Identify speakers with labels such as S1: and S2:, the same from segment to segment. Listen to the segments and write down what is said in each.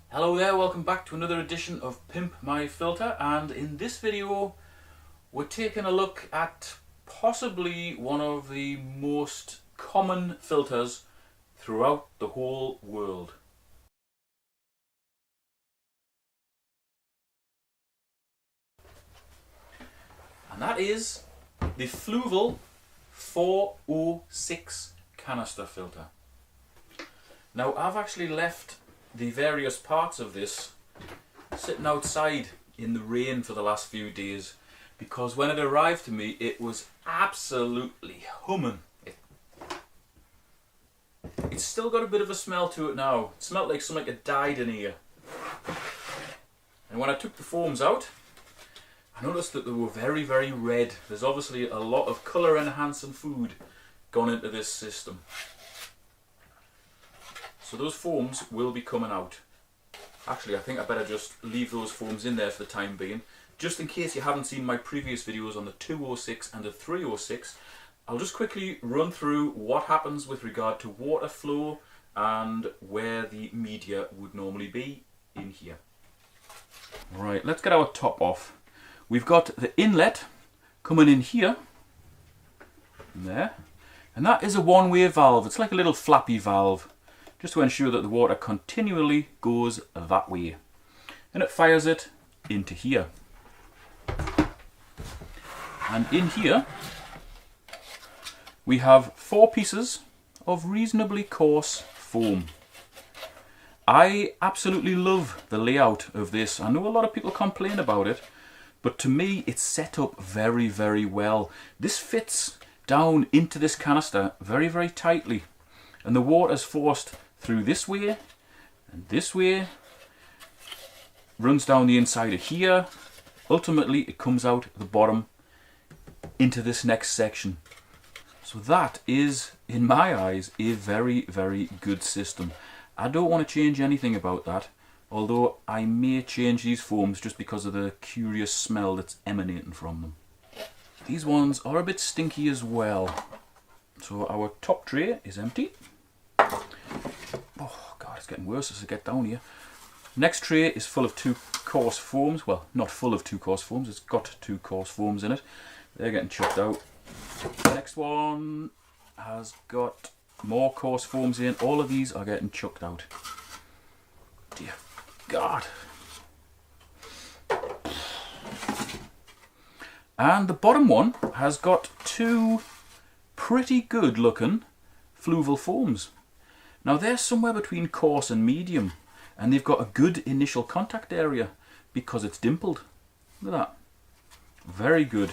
S1: Hello there, welcome back to another edition of Pimp My Filter, and in this video we're taking a look at possibly one of the most common filters throughout the whole world. And that is the Fluval 406 canister filter. Now I've actually left the various parts of this sitting outside in the rain for the last few days because when it arrived to me it was absolutely humming. It's still got a bit of a smell to it now. It smelled like something had died in here. And when I took the foams out, I noticed that they were very, very red. There's obviously a lot of colour enhancing food gone into this system. So those foams will be coming out. Actually, I think I better just leave those foams in there for the time being. Just in case you haven't seen my previous videos on the 206 and the 306, I'll just quickly run through what happens with regard to water flow and where the media would normally be in here. Right, let's get our top off. We've got the inlet coming in here, there, and that is a one-way valve. It's like a little flappy valve, just to ensure that the water continually goes that way. And it fires it into here. And in here, we have 4 pieces of reasonably coarse foam. I absolutely love the layout of this. I know a lot of people complain about it, but to me it's set up very, very well. This fits down into this canister very, very tightly, and the water is forced through this way and this way, runs down the inside of here. Ultimately it comes out the bottom into this next section. So that is, in my eyes, a very, very good system. I don't want to change anything about that, although I may change these foams just because of the curious smell that's emanating from them. These ones are a bit stinky as well. So our top tray is empty. Oh god, it's getting worse as I get down here. Next tray is full of 2 coarse foams. Well, not full of 2 coarse foams, it's got 2 coarse foams in it. They're getting chucked out. The next one has got more coarse foams in. All of these are getting chucked out. Dear God. And the bottom one has got 2 pretty good looking Fluval foams. Now they're somewhere between coarse and medium, and they've got a good initial contact area because it's dimpled. Look at that. Very good.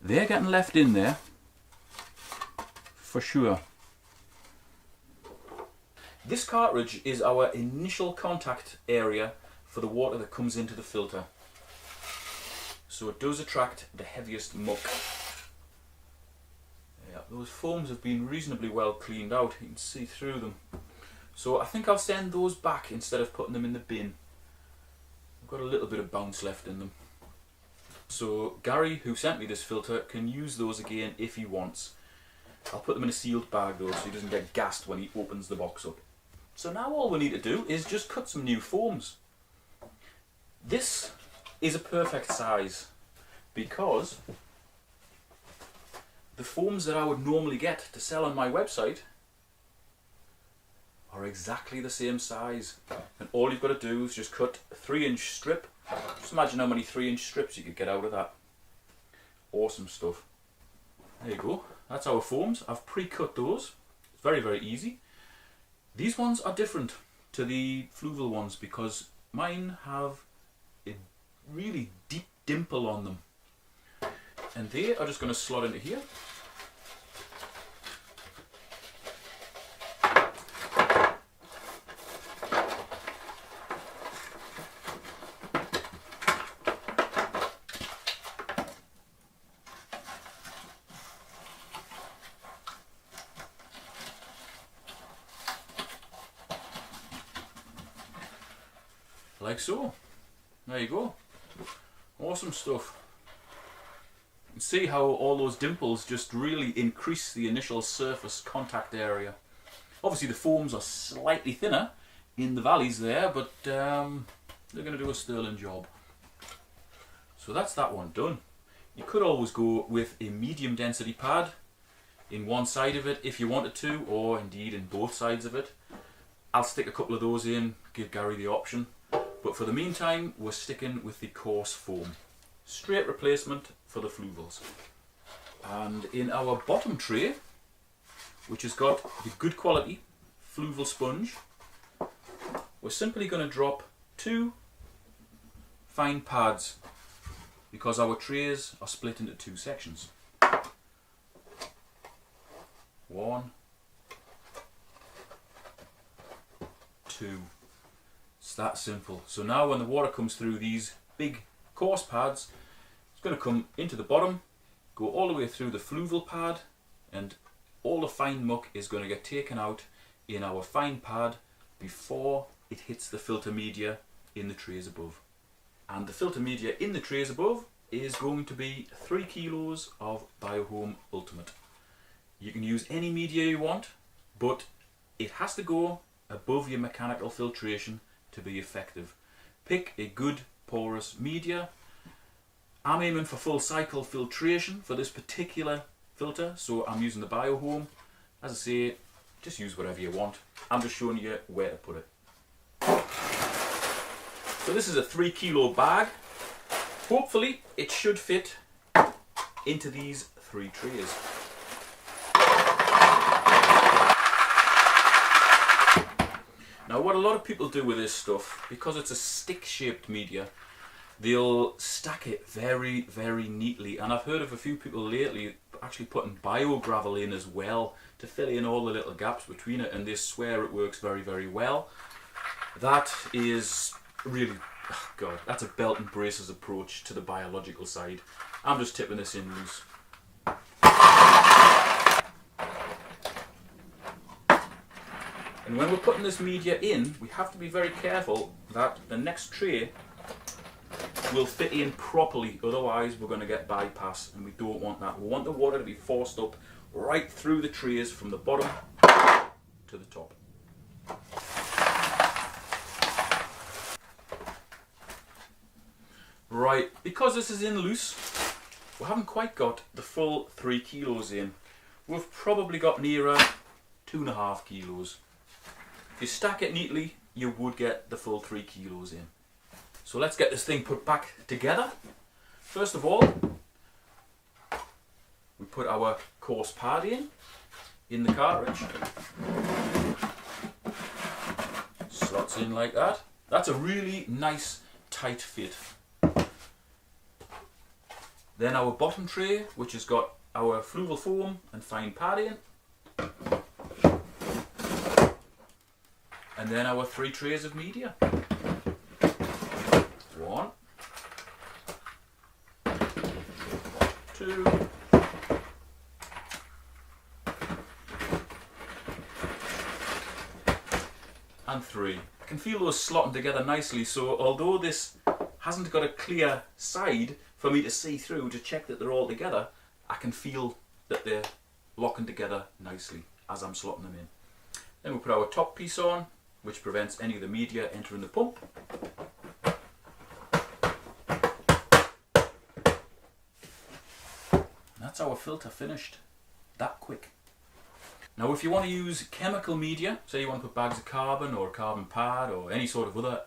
S1: They're getting left in there for sure. This cartridge is our initial contact area for the water that comes into the filter. So it does attract the heaviest muck. Yeah, those foams have been reasonably well cleaned out. You can see through them. So I think I'll send those back instead of putting them in the bin. I've got a little bit of bounce left in them. So Gary, who sent me this filter, can use those again if he wants. I'll put them in a sealed bag though, so he doesn't get gassed when he opens the box up. So now all we need to do is just cut some new foams. This is a perfect size because the foams that I would normally get to sell on my website are exactly the same size. And all you've got to do is just cut a 3-inch strip. Just imagine how many 3-inch strips you could get out of that. Awesome stuff. There you go. That's our foams. I've pre-cut those. It's very, very easy. These ones are different to the Fluval ones because mine have a really deep dimple on them. And they are just going to slot into here. Like so. There you go. Awesome stuff. You can see how all those dimples just really increase the initial surface contact area. Obviously the foams are slightly thinner in the valleys there, but they're going to do a sterling job. So that's that one done. You could always go with a medium density pad in one side of it if you wanted to, or indeed in both sides of it. I'll stick a couple of those in, give Gary the option. But for the meantime, we're sticking with the coarse foam. Straight replacement for the Fluvals. And in our bottom tray, which has got the good quality Fluval sponge, we're simply going to drop 2 fine pads because our trays are split into 2 sections. 1, 2. It's that simple. So now when the water comes through these big coarse pads, it's going to come into the bottom, go all the way through the Fluval pad, and all the fine muck is going to get taken out in our fine pad before it hits the filter media in the trays above. And the filter media in the trays above is going to be 3 kilos of Biohome Ultimate. You can use any media you want, but it has to go above your mechanical filtration to be effective. Pick a good porous media. I'm aiming for full cycle filtration for this particular filter, so I'm using the Biohome. As I say, just use whatever you want. I'm just showing you where to put it. So this is a 3 kilo bag. Hopefully it should fit into these 3 trays. Now what a lot of people do with this stuff, because it's a stick-shaped media, they'll stack it very, very neatly. And I've heard of a few people lately actually putting biogravel in as well to fill in all the little gaps between it, and they swear it works very, very well. That is really, oh God, that's a belt and braces approach to the biological side. I'm just tipping this in loose. And when we're putting this media in, we have to be very careful that the next tray will fit in properly, otherwise we're going to get bypass, and we don't want that. We want the water to be forced up right through the trays from the bottom to the top. Right, because this is in loose, we haven't quite got the full 3 kilos in. We've probably got nearer 2.5 kilos. If you stack it neatly, you would get the full 3 kilos in. So let's get this thing put back together. First of all, we put our coarse pad in the cartridge. Slots in like that. That's a really nice tight fit. Then our bottom tray, which has got our Fluval foam and fine pad in. And then our 3 trays of media. 1, 2, and 3. I can feel those slotting together nicely, so although this hasn't got a clear side for me to see through to check that they're all together, I can feel that they're locking together nicely as I'm slotting them in. Then we'll put our top piece on, which prevents any of the media entering the pump. And that's our filter finished. That quick. Now if you want to use chemical media, say you want to put bags of carbon or a carbon pad or any sort of other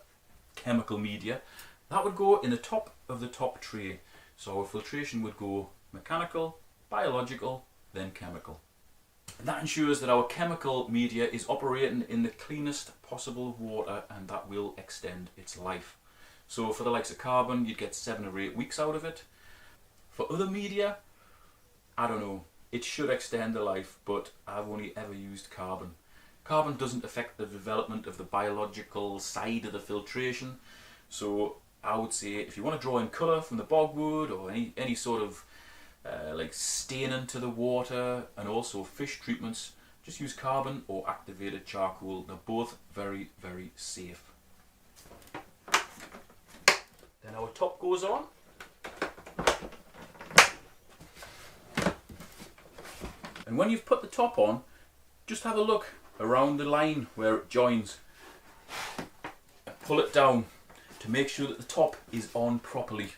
S1: chemical media, that would go in the top of the top tray. So our filtration would go mechanical, biological, then chemical. And that ensures that our chemical media is operating in the cleanest possible water, and that will extend its life. So for the likes of carbon, you'd get 7 or 8 weeks out of it. For other media, I don't know, it should extend the life, but I've only ever used carbon. Carbon doesn't affect the development of the biological side of the filtration, so I would say if you want to draw in colour from the bogwood or any sort of like staining to the water, and also fish treatments, just use carbon or activated charcoal. They're both very, very safe. Then our top goes on. And when you've put the top on, just have a look around the line where it joins. pull it down to make sure that the top is on properly.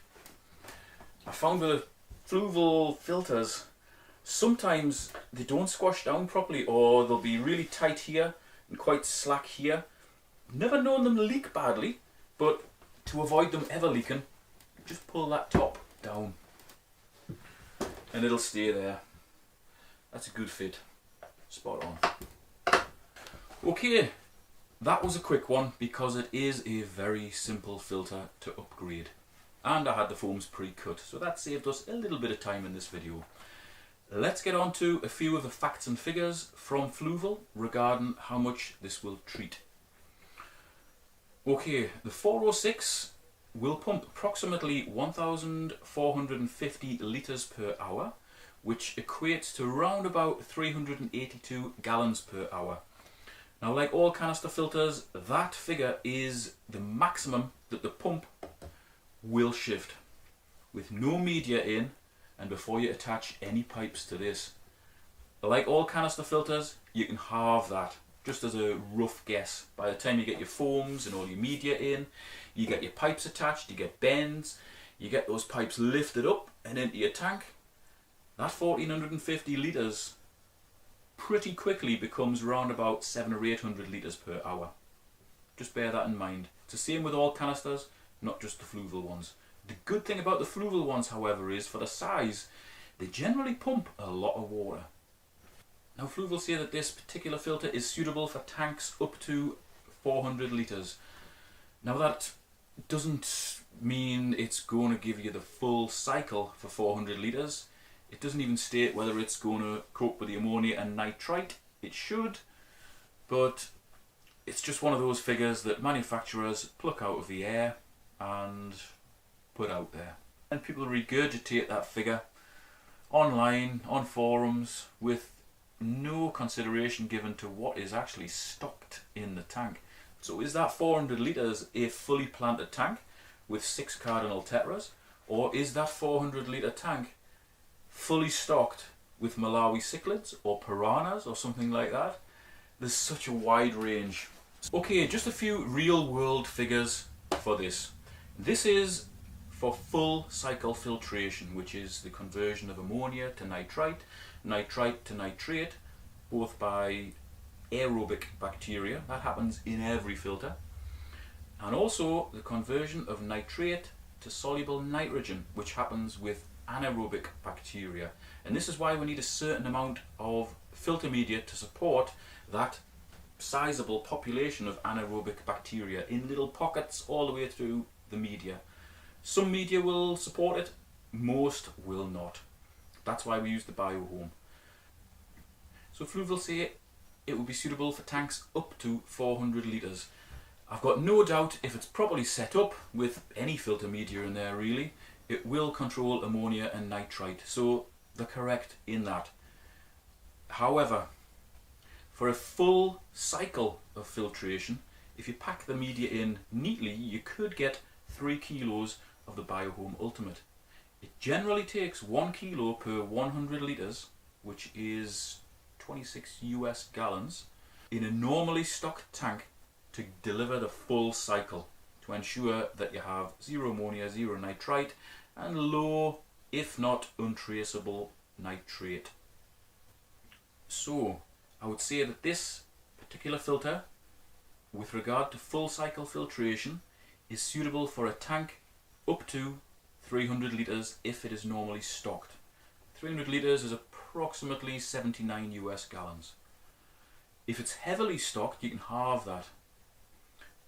S1: I found with Fluval filters, sometimes they don't squash down properly, or they'll be really tight here and quite slack here. Never known them to leak badly, but to avoid them ever leaking, just pull that top down and it'll stay there. That's a good fit. Spot on. Okay, that was a quick one because it is a very simple filter to upgrade. And I had the foams pre-cut, so that saved us a little bit of time in this video. Let's get on to a few of the facts and figures from Fluval regarding how much this will treat. Okay, the 406 will pump approximately 1,450 litres per hour, which equates to around about 382 gallons per hour. Now, like all canister filters, that figure is the maximum that the pump will shift, with no media in and before you attach any pipes to this. Like all canister filters, you can halve that, just as a rough guess. By the time you get your foams and all your media in, you get your pipes attached, you get bends, you get those pipes lifted up and into your tank, that 1,450 litres pretty quickly becomes around about 700 or 800 litres per hour. Just bear that in mind. It's the same with all canisters, not just the Fluval ones. The good thing about the Fluval ones, however, is for the size, they generally pump a lot of water. Now, Fluval say that this particular filter is suitable for tanks up to 400 litres. Now, that doesn't mean it's going to give you the full cycle for 400 litres. It doesn't even state whether it's going to cope with the ammonia and nitrite. It should, but it's just one of those figures that manufacturers pluck out of the air and put out there. And people regurgitate that figure online, on forums, with no consideration given to what is actually stocked in the tank. So is that 400 litres a fully planted tank with 6 cardinal tetras, or is that 400 litre tank fully stocked with Malawi cichlids or piranhas or something like that? There's such a wide range. Okay, just a few real world figures for this. This is for full cycle filtration, which is the conversion of ammonia to nitrite, nitrite to nitrate, both by aerobic bacteria. That happens in every filter. And also the conversion of nitrate to soluble nitrogen, which happens with anaerobic bacteria. And this is why we need a certain amount of filter media to support that sizable population of anaerobic bacteria in little pockets all the way through the media. Some media will support it, most will not. That's why we use the biohome. So Fluval say it will be suitable for tanks up to 400 litres. I've got no doubt if it's properly set up with any filter media in there really, it will control ammonia and nitrite, so they're correct in that. However, for a full cycle of filtration, if you pack the media in neatly, you could get 3 kilos of the Biohome Ultimate. It generally takes 1 kilo per 100 litres, which is 26 US gallons, in a normally stocked tank to deliver the full cycle, to ensure that you have zero ammonia, zero nitrite, and low, if not untraceable, nitrate. So, I would say that this particular filter, with regard to full cycle filtration, is suitable for a tank up to 300 litres if it is normally stocked. 300 litres is approximately 79 US gallons. If it's heavily stocked, you can halve that.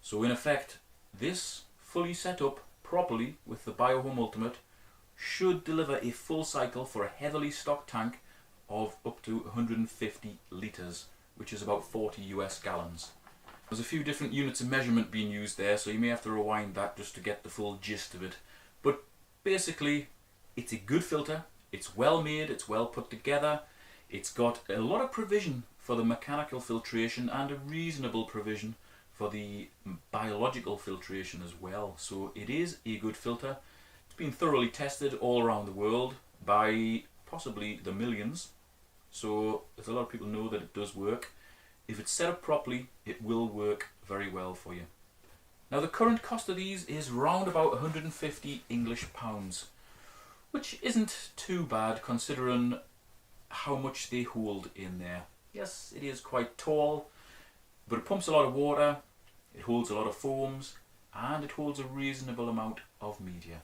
S1: So in effect, this fully set up properly with the Biohome Ultimate should deliver a full cycle for a heavily stocked tank of up to 150 litres, which is about 40 US gallons. There's a few different units of measurement being used there, so you may have to rewind that just to get the full gist of it. But basically, it's a good filter, it's well made, it's well put together, it's got a lot of provision for the mechanical filtration and a reasonable provision for the biological filtration as well. So it is a good filter. It's been thoroughly tested all around the world by possibly the millions. So there's a lot of people know that it does work. If it's set up properly, it will work very well for you. Now the current cost of these is round about 150 English pounds, which isn't too bad considering how much they hold in there. Yes, it is quite tall, but it pumps a lot of water, it holds a lot of foams, and it holds a reasonable amount of media.